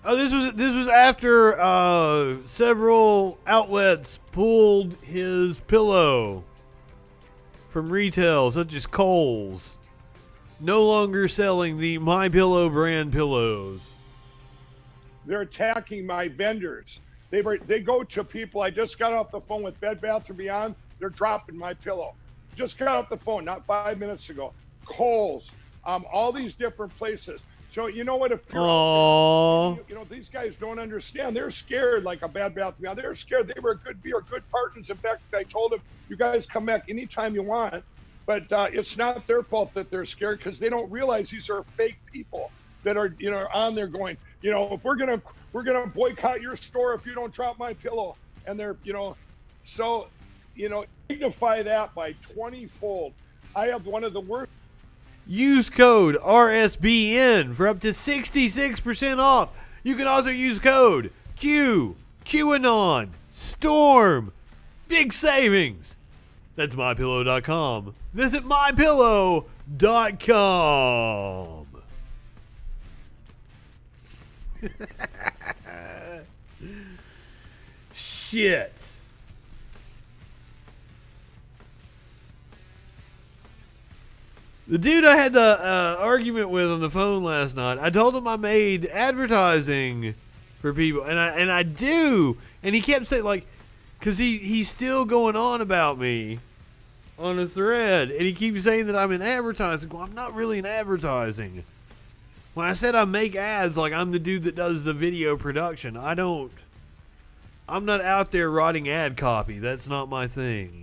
Oh, this was after several outlets pulled his pillow from retail, such as Kohl's, no longer selling the My Pillow brand pillows. They're attacking my vendors. They go to people. I just got off the phone with Bed Bath & Beyond. They're dropping My Pillow. Just got off the phone not 5 minutes ago. Kohl's, all these different places. So you know what? If these guys don't understand. They're scared like a Bed Bath & Beyond. They're scared. They were good partners. In fact, I told them, you guys come back anytime you want. But it's not their fault that they're scared, because they don't realize these are fake people that are on there going, if we're gonna boycott your store if you don't drop My Pillow. And they're so magnify that by 20-fold. I have one of the worst. Use code RSBN for up to 66% off. You can also use code QAnon, Storm, big savings. That's MyPillow.com. Visit MyPillow.com. Shit. The dude I had the argument with on the phone last night, I told him I made advertising for people, and I do, and he kept saying, like, because he's still going on about me on a thread, and he keeps saying that I'm in advertising. Well, I'm not really in advertising. When I said I make ads, like, I'm the dude that does the video production. I'm not out there writing ad copy. That's not my thing.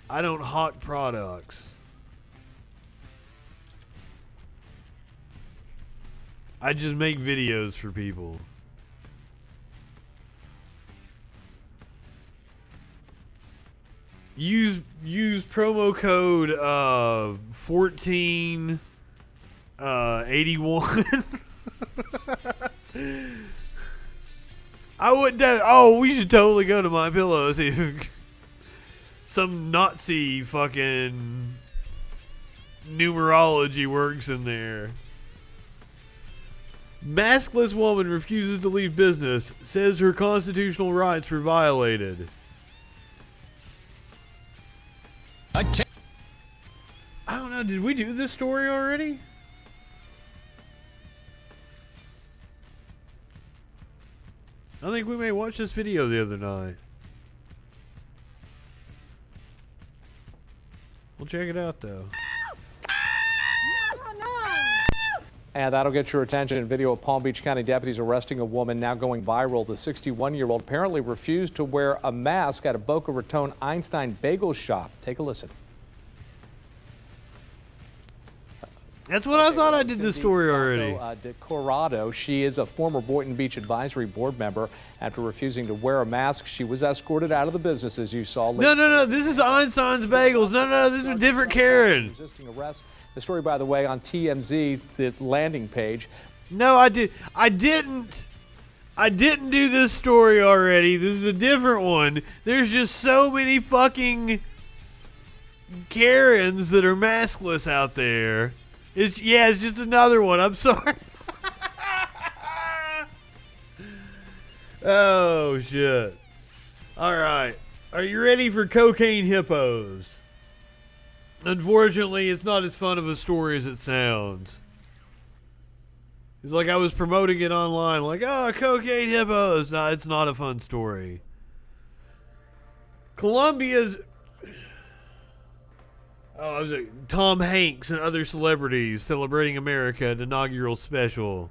I don't hawk products. I just make videos for people. Use promo code 1481. I wouldn't. Oh, we should totally go to My Pillow. some Nazi fucking numerology works in there. Maskless woman refuses to leave business, says her constitutional rights were violated. I don't know, did we do this story already? I think we may watch this video the other night. We'll check it out though. And that'll get your attention. Video of Palm Beach County deputies arresting a woman now going viral. The 61-year-old apparently refused to wear a mask at a Boca Raton Einstein bagel shop. Take a listen. That's what I thought. I did this story already. De Corrado, she is a former Boynton Beach Advisory Board member. After refusing to wear a mask, she was escorted out of the business, as you saw. No. This is Einstein's Bagels. No. This is a different Karen. Resisting arrest. The story, by the way, on TMZ, the landing page. No, I didn't do this story already. This is a different one. There's just so many fucking Karens that are maskless out there. It's just another one. I'm sorry. Oh, shit. All right. Are you ready for cocaine hippos? Unfortunately, it's not as fun of a story as it sounds. It's like I was promoting it online, like, oh, cocaine hippos. No, it's not a fun story. Colombia's... Oh, I was like, Tom Hanks and other celebrities celebrating America, inaugural special.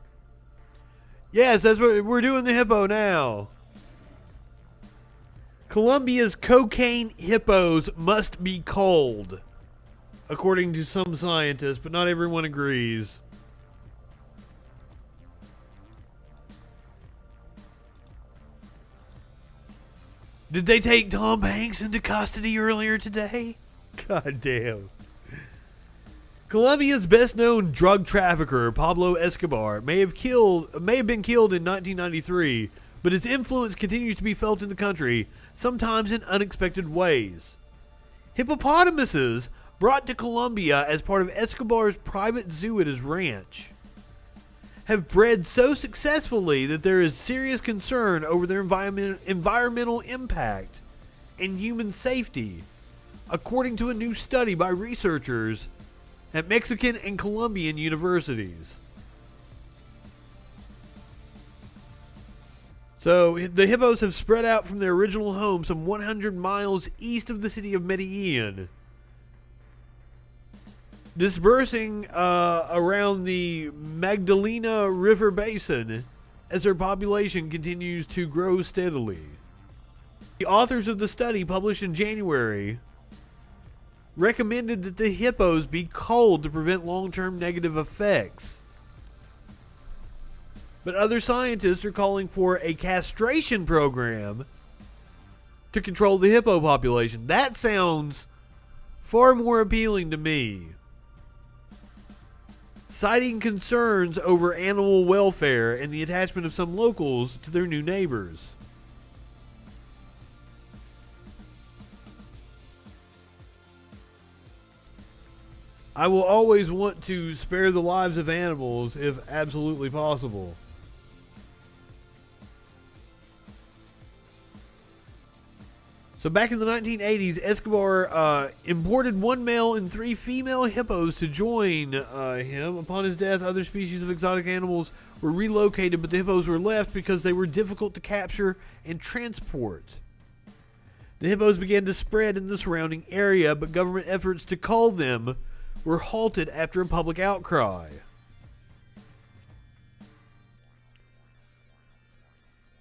Yes, that's what we're doing. The hippo now. Colombia's cocaine hippos must be culled, according to some scientists, but not everyone agrees. Did they take Tom Hanks into custody earlier today? God damn. Colombia's best-known drug trafficker, Pablo Escobar, may have been killed in 1993, but his influence continues to be felt in the country, sometimes in unexpected ways. Hippopotamuses brought to Colombia as part of Escobar's private zoo at his ranch have bred so successfully that there is serious concern over their environmental impact and human safety, according to a new study by researchers at Mexican and Colombian universities. So the hippos have spread out from their original home some 100 miles east of the city of Medellin, dispersing around the Magdalena River Basin as their population continues to grow steadily. The authors of the study, published in January, recommended that the hippos be culled to prevent long-term negative effects. But other scientists are calling for a castration program to control the hippo population. That sounds far more appealing to me. Citing concerns over animal welfare and the attachment of some locals to their new neighbors. I will always want to spare the lives of animals if absolutely possible. So back in the 1980s, Escobar imported 1 male and 3 female hippos to join him. Upon his death, other species of exotic animals were relocated, but the hippos were left because they were difficult to capture and transport. The hippos began to spread in the surrounding area, but government efforts to cull them were halted after a public outcry.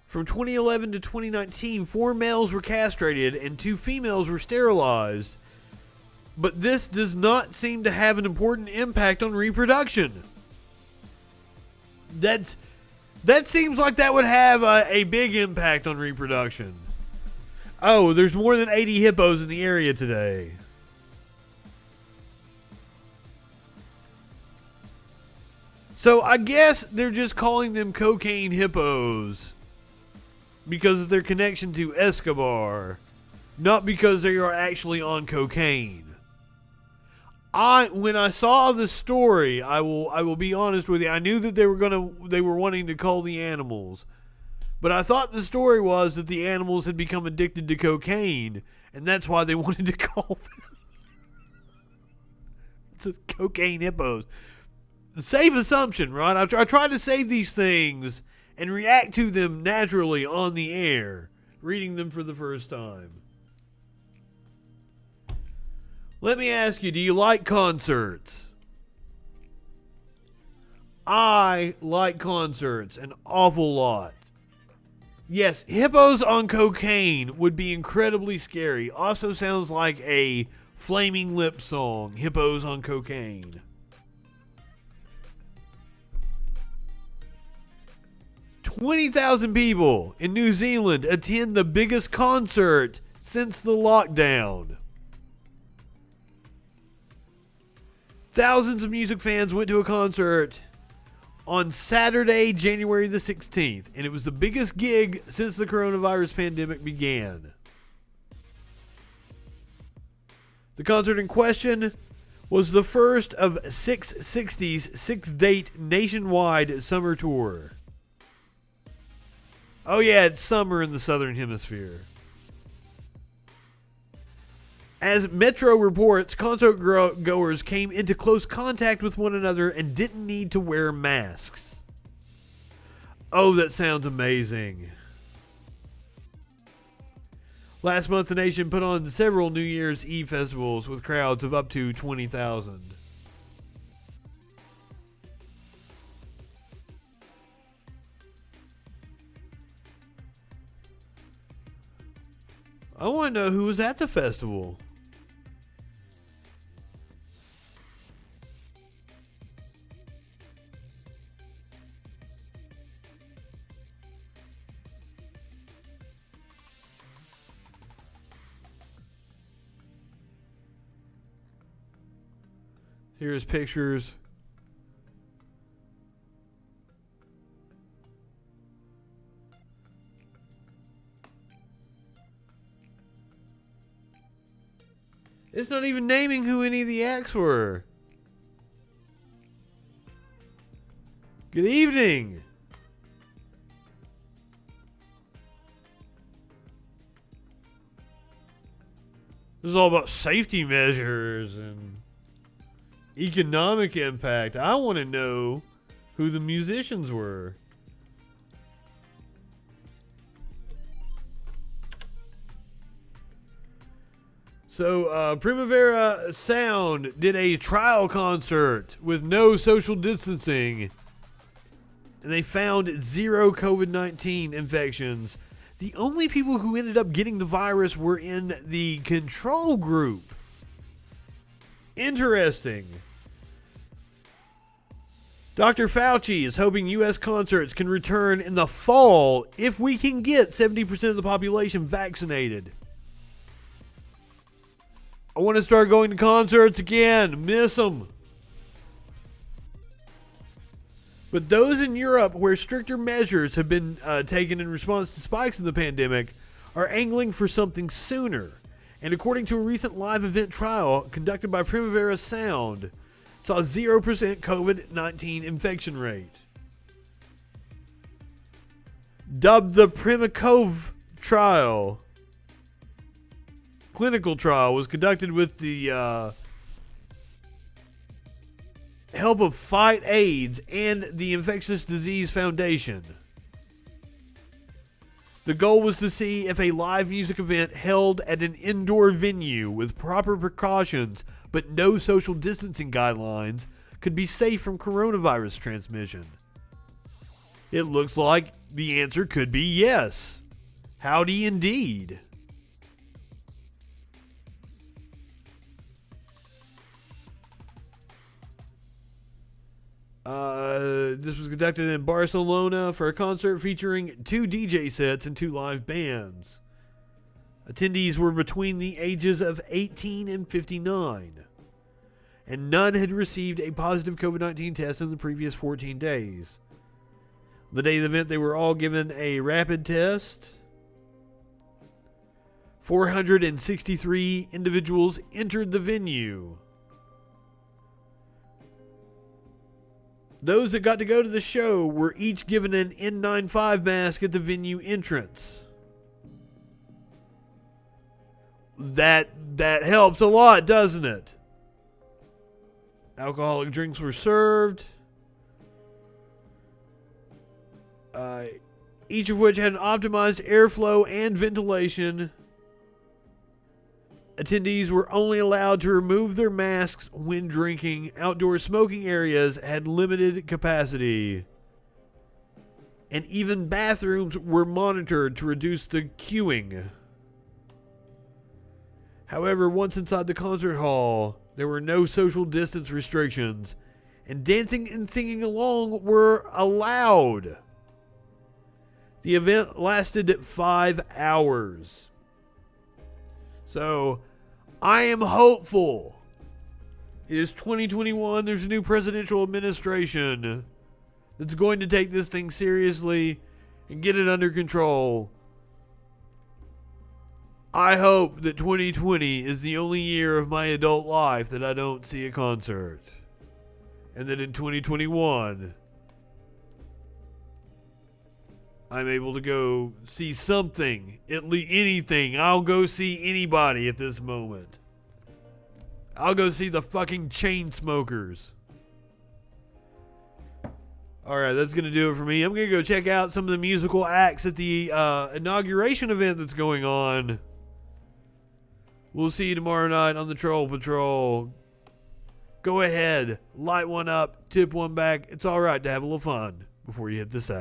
From 2011 to 2019, 4 males were castrated and 2 females were sterilized, but this does not seem to have an important impact on reproduction. That seems like that would have a big impact on reproduction. Oh, there's more than 80 hippos in the area today. So I guess they're just calling them cocaine hippos because of their connection to Escobar. not because they are actually on cocaine. When I saw the story, I will be honest with you, I knew that they were wanting to cull the animals. But I thought the story was that the animals had become addicted to cocaine, and that's why they wanted to cull them. It's a cocaine hippos. Safe assumption, right? I try to save these things and react to them naturally on the air, reading them for the first time. Let me ask you, do you like concerts? I like concerts an awful lot. Yes, hippos on cocaine would be incredibly scary. Also sounds like a Flaming Lips song, Hippos on Cocaine. $20,000 people in New Zealand attend the biggest concert since the lockdown. Thousands of music fans went to a concert on Saturday, January the 16th, and it was the biggest gig since the coronavirus pandemic began. The concert in question was the first of 660's 6-date nationwide summer tour. Oh yeah, it's summer in the Southern Hemisphere. As Metro reports, concert goers came into close contact with one another and didn't need to wear masks. Oh, that sounds amazing. Last month, the nation put on several New Year's Eve festivals with crowds of up to 20,000. I want to know who was at the festival. Here's pictures. It's not even naming who any of the acts were. Good evening. This is all about safety measures and economic impact. I want to know who the musicians were. So, Primavera Sound did a trial concert with no social distancing. And they found 0 COVID-19 infections. The only people who ended up getting the virus were in the control group. Interesting. Dr. Fauci is hoping U.S. concerts can return in the fall if we can get 70% of the population vaccinated. I want to start going to concerts again. Miss them. But those in Europe where stricter measures have been taken in response to spikes in the pandemic are angling for something sooner. And according to a recent live event trial conducted by Primavera Sound, saw 0% COVID-19 infection rate. Dubbed the Primakov trial, clinical trial was conducted with the help of Fight AIDS and the Infectious Disease Foundation. The goal was to see if a live music event held at an indoor venue with proper precautions but no social distancing guidelines could be safe from coronavirus transmission. It looks like the answer could be yes. Howdy indeed. This was conducted in Barcelona for a concert featuring 2 DJ sets and 2 live bands. Attendees were between the ages of 18 and 59, and none had received a positive COVID-19 test in the previous 14 days. The day of the event, they were all given a rapid test. 463 individuals entered the venue. Those that got to go to the show were each given an N95 mask at the venue entrance. That helps a lot, doesn't it? Alcoholic drinks were served. Each of which had an optimized airflow and ventilation. Attendees were only allowed to remove their masks when drinking. Outdoor smoking areas had limited capacity. And even bathrooms were monitored to reduce the queuing. However, once inside the concert hall, there were no social distance restrictions, and dancing and singing along were allowed. The event lasted 5 hours. So, I am hopeful. It is 2021. There's a new presidential administration that's going to take this thing seriously and get it under control. I hope that 2020 is the only year of my adult life that I don't see a concert. And that in 2021, I'm able to go see something, at least anything. I'll go see anybody at this moment. I'll go see the fucking Chainsmokers. Alright, that's going to do it for me. I'm going to go check out some of the musical acts at the inauguration event that's going on. We'll see you tomorrow night on the Troll Patrol. Go ahead, light one up, tip one back. It's alright to have a little fun before you hit the set.